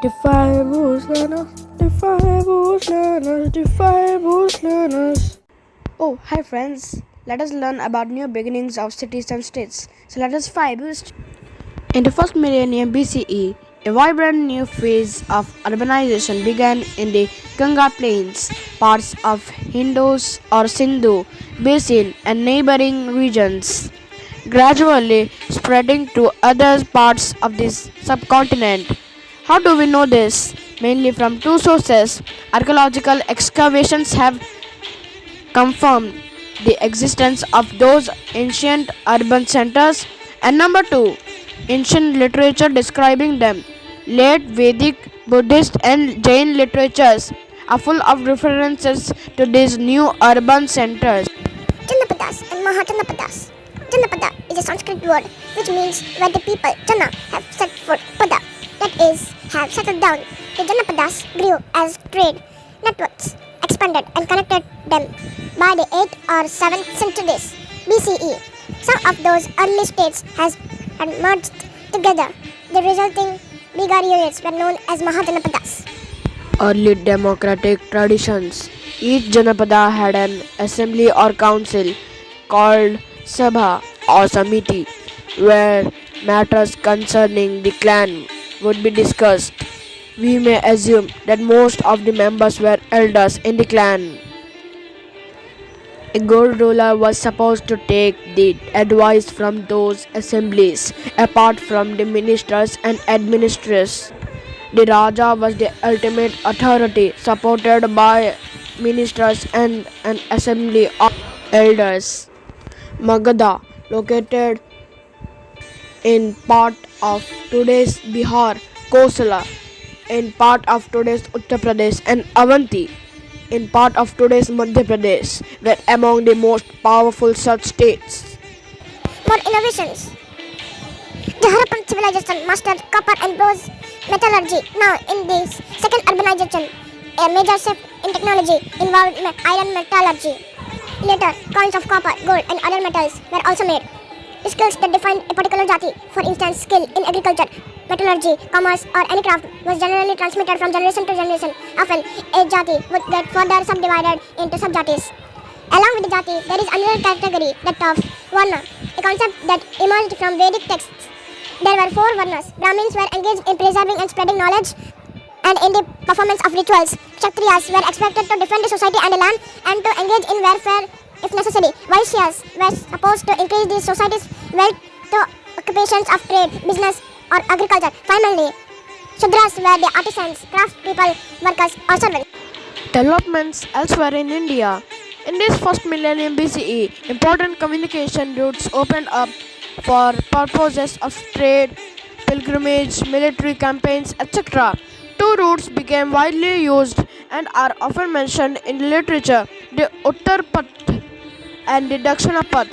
Defy Bush learners, defy Bush learners, defy Bush learners. Oh, hi friends. Let us learn about new beginnings of cities and states. So let us find Bush. In the first millennium BCE, a vibrant new phase of urbanization began in the Ganga Plains, parts of Indus or Sindhu basin and neighboring regions, gradually spreading to other parts of this subcontinent. How do we know this? Mainly from two sources. Archaeological excavations have confirmed the existence of those ancient urban centers, and number two, ancient literature describing them. Late Vedic, Buddhist, and Jain literatures are full of references to these new urban centers. Janapadas and Mahajanapadas. Janapada is a Sanskrit word which means where the people Jana have set foot, Pada, that is, have settled down. The Janapadas grew as trade networks expanded and connected them by the 8th or 7th centuries BCE. Some of those early states had merged together. The resulting bigger units were known as Mahajanapadas. Early democratic traditions. Each Janapada had an assembly or council called Sabha or Samiti, where matters concerning the clan would be discussed. We may assume that most of the members were elders in the clan. A good ruler was supposed to take the advice from those assemblies, apart from the ministers and administrators. The Raja was the ultimate authority, supported by ministers and an assembly of elders. Magadha, located in part of today's Bihar, Kosala, in part of today's Uttar Pradesh, and Avanti, in part of today's Madhya Pradesh, were among the most powerful such states. More innovations. The Harappan civilization mastered copper and bronze metallurgy. Now, in this second urbanization, a major shift in technology involved iron metallurgy. Later, coins of copper, gold, and other metals were also made. Skills that defined a particular jati, for instance, skill in agriculture, metallurgy, commerce, or any craft, was generally transmitted from generation to generation. Often, a jati would get further subdivided into subjatis. Along with the jati, there is another category, that of varna, a concept that emerged from Vedic texts. There were four varnas. Brahmins were engaged in preserving and spreading knowledge and in the performance of rituals. Kshatriyas were expected to defend the society and the land and to engage in warfare if necessary. Vaishyas were supposed to increase the society's wealth through occupations of trade, business, or agriculture. Finally, Shudras were the artisans, craftspeople, workers, or servants. Developments elsewhere in India. In this first millennium BCE, important communication routes opened up for purposes of trade, pilgrimage, military campaigns, etc. Two routes became widely used and are often mentioned in literature: the Uttar Path and the Dakshina Path.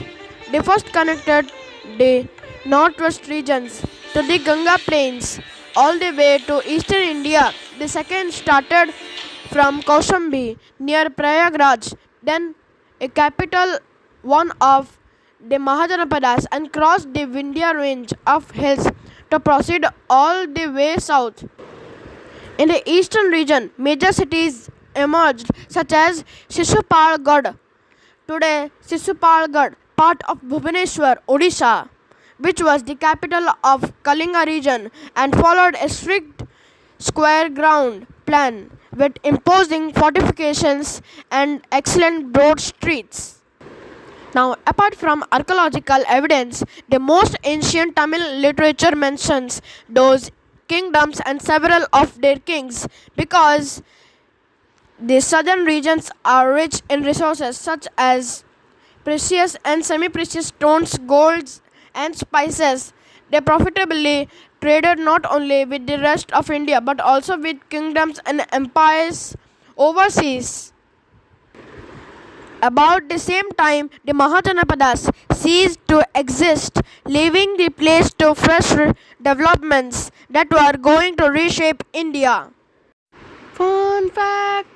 The first connected the northwest regions to the Ganga Plains all the way to eastern India. The second started from Kaushambi near Prayagraj, then a capital one of the Mahajanapadas, and crossed the Vindhya range of hills to proceed all the way south. In the eastern region, major cities emerged such as Shishupalgarh, today Shishupalgarh, part of Bhubaneswar, Odisha, which was the capital of Kalinga region and followed a strict square ground plan with imposing fortifications and excellent broad streets. Now, apart from archaeological evidence, the most ancient Tamil literature mentions those kingdoms and several of their kings, because the southern regions are rich in resources such as precious and semi-precious stones, golds, and spices. They profitably traded not only with the rest of India but also with kingdoms and empires overseas. About the same time, the Mahajanapadas ceased to exist, leaving the place to fresh developments that were going to reshape India. Fun fact: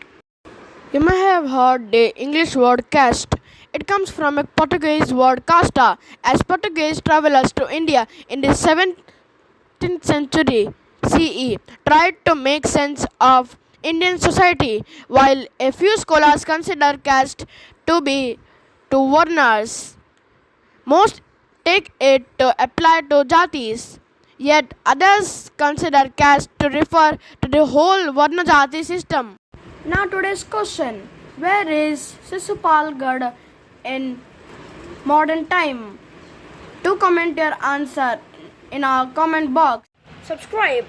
you may have heard the English word caste. It comes from a Portuguese word casta, as Portuguese travelers to India in the 17th century CE tried to make sense of Indian society, while a few scholars consider caste to be to Varnas. Most take it to apply to jatis, yet others consider caste to refer to the whole Varna Jati system. Now today's question: where is Sisupalgarh in modern time? To comment your answer in our comment box. Subscribe.